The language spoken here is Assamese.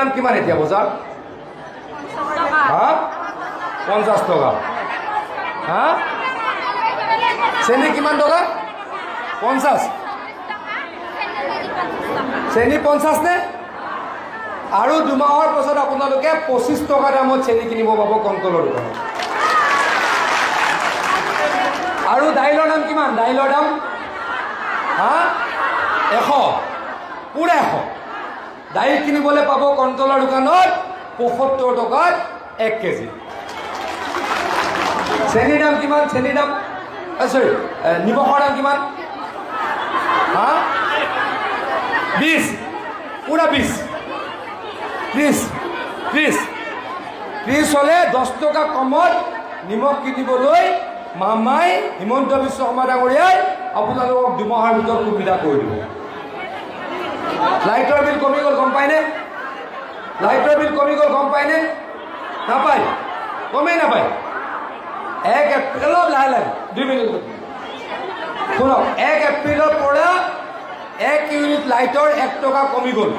দাম কিমান এতিয়া বজাৰ? হা 50 টকা। হা চেনি কিমান টকা? 50। চেনি 50 নে? আৰু 2 মাহৰ পাছত আপোনালোকে 25 টকা দামত চেনি কিনিব পাব কণ্ট্ৰলৰ দোকানত। আৰু দাইলৰ দাম কিমান? দাইলৰ দাম হা 100, পুৰা 100। দাইল কিনিবলৈ পাব কণ্ট্ৰলৰ দোকানত 75 টকাত 1 কেজি। চেনিৰ দাম কিমান? চেনিৰ দাম চৰি নিমখৰ দাম কিমান? হা 20, পুৰা 20। 30 হ'লে 10 টকা কমত নিমখ কিনিবলৈ মামাই হিমন্ত বিশ্ব শৰ্মা ডাঙৰীয়াই আপোনালোকক 2 মাহৰ ভিতৰত সুবিধা কৰি দিব। লাইটৰ বিল কমি গ'ল গম পায়নে? লাইটৰ বিল কমি গ'ল গম পায়নে? নাপায়, কমেই নাপায়। 1 এপ্ৰিলত লাহে লাহে 2 মিনিট শুনক, 1 এপ্ৰিলৰ পৰা 1 ইউনিট লাইটৰ 1 টকা কমি গ'ল।